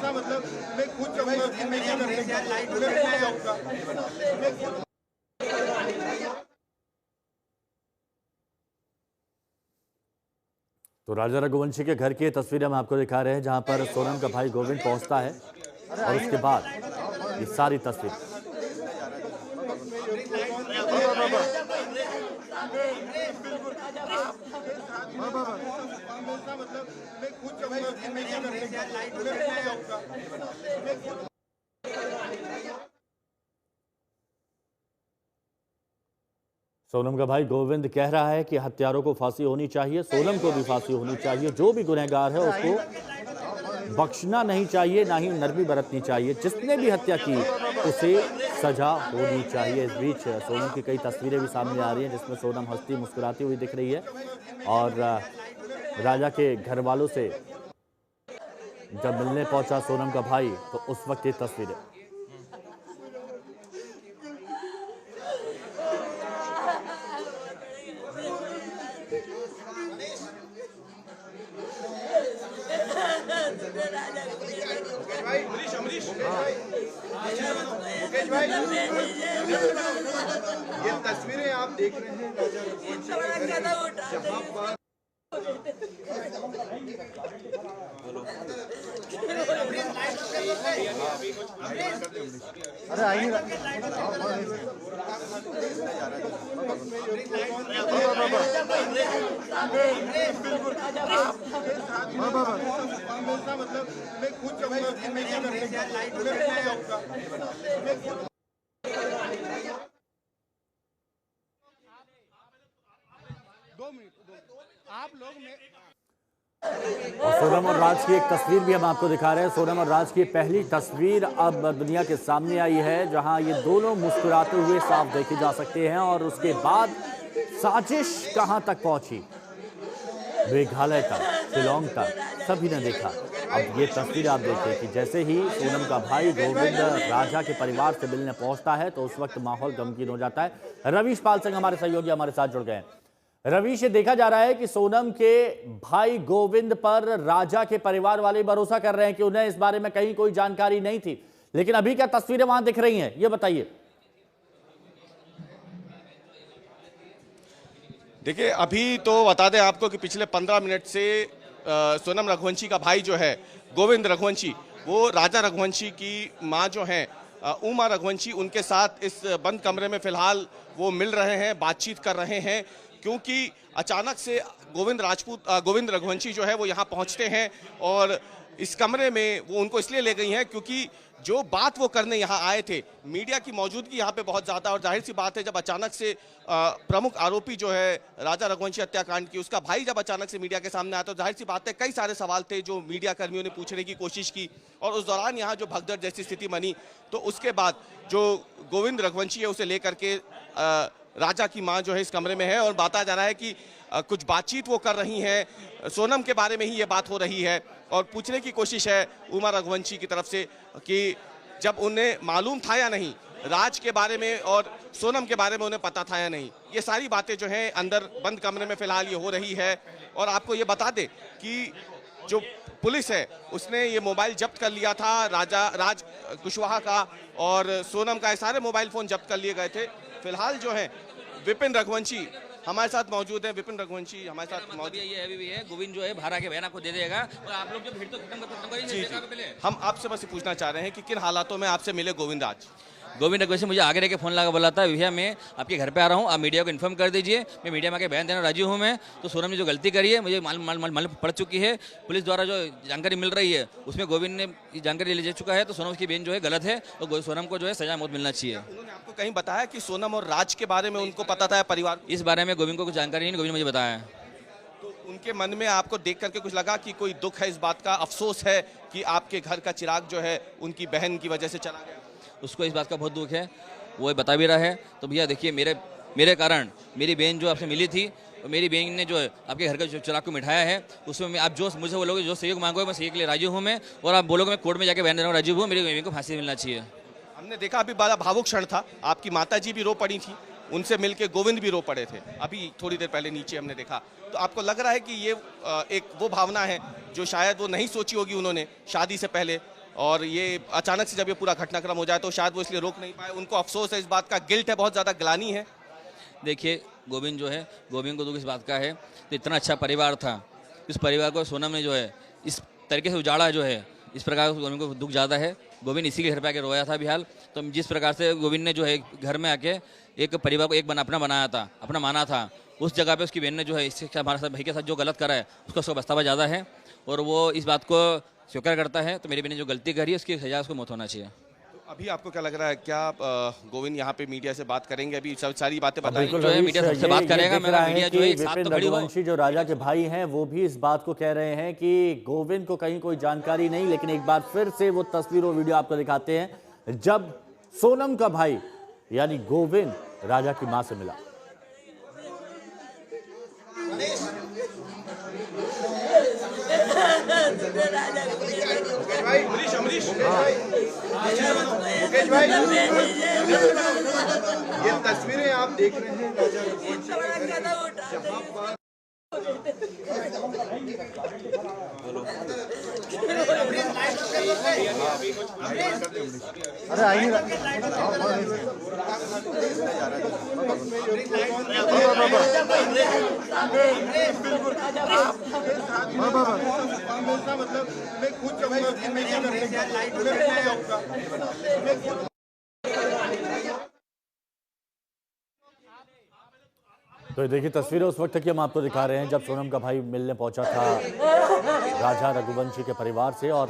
मतलब मैं खुद तो राजा रघुवंशी के घर की ये तस्वीरें हम आपको दिखा रहे हैं, जहां पर सोनम का भाई गोविंद पहुंचता है और उसके बाद ये सारी तस्वीर। सोनम का भाई गोविंद कह रहा है कि हत्यारों को फांसी होनी चाहिए, सोनम को भी फांसी होनी चाहिए, जो भी गुनहगार है उसको बख्शना नहीं चाहिए, ना ही नरमी बरतनी चाहिए, जिसने भी हत्या की उसे सजा होनी चाहिए। इस बीच सोनम की कई तस्वीरें भी सामने आ रही हैं जिसमें सोनम हंसती मुस्कुराती हुई दिख रही है और राजा के घर वालों से जब मिलने पहुंचा सोनम का भाई तो उस वक्त ये तस्वीरें। ये तस्वीरें आप देख रहे हैं अरे आइए मतलब मैं खुद 2 मिनट आप लोग में। और सोनम और राज की एक तस्वीर भी हम आपको दिखा रहे हैं। सोनम और राज की पहली तस्वीर अब दुनिया के सामने आई है, जहां ये दोनों मुस्कुराते हुए साफ देखे जा सकते हैं। और उसके बाद साजिश कहां तक पहुंची, मेघालय तक, शिलोंग तक, सभी ने देखा। अब ये तस्वीर आप देखते हैं कि जैसे ही सोनम का भाई गोविंद राजा के परिवार से मिलने पहुंचता है तो उस वक्त माहौल गमगीन हो जाता है। रवीश पाल सिंह हमारे सहयोगी हमारे साथ जुड़ गए हैं। रवीश, ये देखा जा रहा है कि सोनम के भाई गोविंद पर राजा के परिवार वाले भरोसा कर रहे हैं कि उन्हें इस बारे में कहीं कोई जानकारी नहीं थी, लेकिन अभी क्या तस्वीरें वहां दिख रही हैं, ये बताइए। देखिए, अभी तो बता दें आपको कि पिछले 15 मिनट से सोनम रघुवंशी का भाई जो है गोविंद रघुवंशी, वो राजा रघुवंशी की मां जो है उमा रघुवंशी, उनके साथ इस बंद कमरे में फिलहाल वो मिल रहे हैं, बातचीत कर रहे हैं, क्योंकि अचानक से गोविंद रघुवंशी जो है वो यहाँ पहुँचते हैं और इस कमरे में वो उनको इसलिए ले गई हैं क्योंकि जो बात वो करने यहाँ आए थे, मीडिया की मौजूदगी यहाँ पे बहुत ज़्यादा, और जाहिर सी बात है जब अचानक से प्रमुख आरोपी जो है राजा रघुवंशी हत्याकांड की, उसका भाई जब अचानक से मीडिया के सामने आया तो जाहिर सी बात है कई सारे सवाल थे जो मीडिया कर्मियों ने पूछने की कोशिश की, और उस दौरान यहाँ जो भगदड़ जैसी स्थिति बनी तो उसके बाद जो गोविंद रघुवंशी है उसे लेकर के राजा की मां जो है इस कमरे में है और बताया जा रहा है कि कुछ बातचीत वो कर रही हैं, सोनम के बारे में ही ये बात हो रही है, और पूछने की कोशिश है उमा रघुवंशी की तरफ से कि जब उन्हें मालूम था या नहीं राज के बारे में और सोनम के बारे में उन्हें पता था या नहीं। ये सारी बातें जो हैं अंदर बंद कमरे में फिलहाल ये हो रही है। और आपको ये बता दें कि जो पुलिस है उसने ये मोबाइल जब्त कर लिया था राज कुशवाहा का, और सोनम का सारे मोबाइल फोन जब्त कर लिए गए थे। फिलहाल जो है विपिन रघुवंशी हमारे साथ मौजूद है। विपिन रघुवंशी हमारे साथ मौजूद है। ये अभी भी है, गोविंद जो है भाड़ा के बहन आपको दे देगा, और आप लोग जो भीड़ तो खत्म करेंगे। हम आपसे बस पूछना चाह रहे हैं कि किन हालातों में आपसे मिले गोविंद आज? गोविंद रघुवंशी मुझे आगे रह के फोन लगा बोला था, भैया मैं आपके घर पे आ रहा हूँ, आप मीडिया को इन्फॉर्म कर दीजिए, मैं मीडिया में आके बयान देना राजी हूँ। मैं तो सोनम ने जो गलती करी है मुझे मालूम पड़ चुकी है, पुलिस द्वारा जो जानकारी मिल रही है उसमें गोविंद ने जानकारी ले चुका है, तो सोनम की बहन जो है गलत है और सोनम को जो है सजा मौत मिलना चाहिए। उन्होंने आपको कहीं बताया कि सोनम और राज के बारे में उनको पता था परिवार? इस बारे में गोविंद को कुछ जानकारी नहीं, गोविंद ने मुझे बताया है। तो उनके मन में आपको देख करके कुछ लगा कि कोई दुख है, इस बात का अफसोस है कि आपके घर का चिराग जो है उनकी बहन की वजह से चला गया? उसको इस बात का बहुत दुख है, वो बता भी रहा है। तो भैया देखिए, मेरे कारण मेरी बहन जो आपसे मिली थी, और मेरी बहन ने जो है आपके घर का जो चिराग को मिठाया है, उसमें आप जो मुझे बोलोगे, जो सहयोग मांगोगे मैं सहयोग के लिए राजी हूँ मैं, और आप बोलोगे मैं कोर्ट में जाके बयान देना राजी हूँ, मेरी बहन को फांसी मिलना चाहिए। हमने देखा अभी बड़ा भावुक क्षण था, आपकी माताजी भी रो पड़ी थी, उनसे मिलके गोविंद भी रो पड़े थे। अभी थोड़ी देर पहले नीचे हमने देखा। तो आपको लग रहा है कि ये एक वो भावना है जो शायद वो नहीं सोची होगी उन्होंने शादी से पहले, और ये अचानक से जब ये पूरा घटनाक्रम हो जाए तो शायद वो इसलिए रोक नहीं पाए। उनको अफसोस है, इस बात का गिल्ट है, बहुत ज़्यादा ग्लानि है। देखिए गोविंद जो है, गोविंद को दुख इस बात का है, तो इतना अच्छा परिवार था, इस परिवार को सोनम ने जो है इस तरीके से उजाड़ा जो है, इस प्रकार गोविंद को दुख ज़्यादा है। गोविंद इसी के घर पे आके रोया था बिहाल। तो जिस प्रकार से गोविंद ने जो है घर में आके एक परिवार को एक अपना बनाया था, अपना माना था, उस जगह पे उसकी बहन ने जो है इससे हमारे साथ भाई के साथ जो गलत करा है उसका पछतावा ज़्यादा है, और वो इस बात को स्वीकार करता है। तो मेरी बहन ने जो गलती करी है उसकी सजा उसको मौत होना चाहिए। अभी आपको क्या लग रहा है, क्या गोविंद यहाँ पे मीडिया से बात करेंगे? अभी सब सारी बातें बताई जो है मीडिया सबसे बात करेगा, मेरा मीडिया जो है साथ तो खड़ी हो। रघुवंशी जो राजा के भाई हैं वो भी इस बात को कह रहे हैं कि गोविंद को कहीं कोई जानकारी नहीं, लेकिन एक बार फिर से वो तस्वीर और वीडियो आपको दिखाते हैं जब सोनम का भाई यानी गोविंद राजा की मां से मिला। मुकेश भाई, ये तस्वीरें आप देख रहे हैं अरे आइए मतलब मैं खुद तो देखिए तस्वीरें उस वक्त की हम आपको दिखा रहे हैं जब सोनम का भाई मिलने पहुंचा था राजा रघुवंशी के परिवार से, और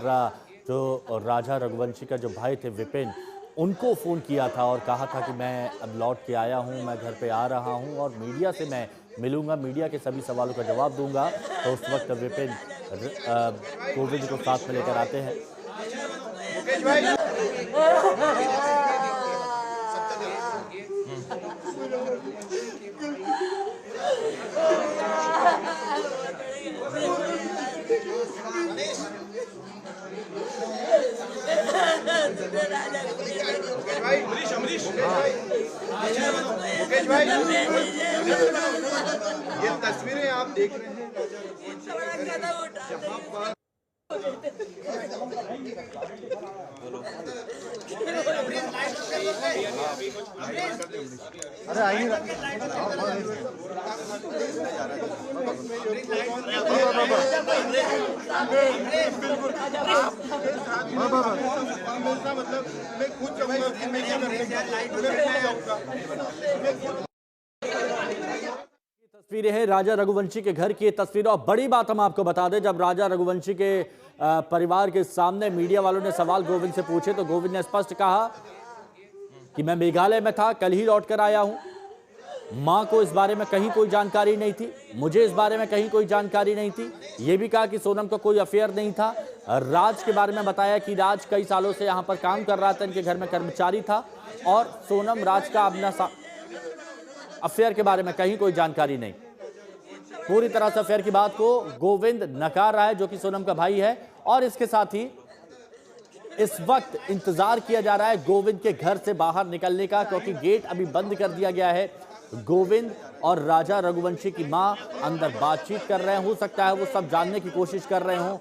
जो राजा रघुवंशी का जो भाई थे विपिन, उनको फ़ोन किया था और कहा था कि मैं अब लौट के आया हूं, मैं घर पे आ रहा हूं और मीडिया से मैं मिलूंगा, मीडिया के सभी सवालों का जवाब दूंगा। तो उस वक्त विपिन गोविंद को साथ में लेकर आते हैं। मुकेश भाई, ये तस्वीरें आप देख रहे हैं अरे आइए मतलब मैं खुद तस्वीरें हैं राजा रघुवंशी के घर की ये तस्वीरें। और बड़ी बात हम आपको बता दें, जब राजा रघुवंशी के परिवार के सामने मीडिया वालों ने सवाल गोविंद से पूछे तो गोविंद ने स्पष्ट कहा कि मैं मेघालय में था, कल ही लौट कर आया हूं, मां को इस बारे में कहीं कोई जानकारी नहीं थी, मुझे इस बारे में कहीं कोई जानकारी नहीं थी। यह भी कहा कि सोनम का कोई अफेयर नहीं था। राज के बारे में बताया कि राज कई सालों से यहां पर काम कर रहा था, इनके घर में कर्मचारी था, और सोनम राज का अपना अफेयर के बारे में कहीं कोई जानकारी नहीं। पूरी तरह से अफेयर की बात को गोविंद नकार रहा है, जो कि सोनम का भाई है। और इसके साथ ही इस वक्त इंतजार किया जा रहा है गोविंद के घर से बाहर निकलने का, क्योंकि गेट अभी बंद कर दिया गया है। गोविंद और राजा रघुवंशी की मां अंदर बातचीत कर रहे हैं, हो सकता है वो सब जानने की कोशिश कर रहे हों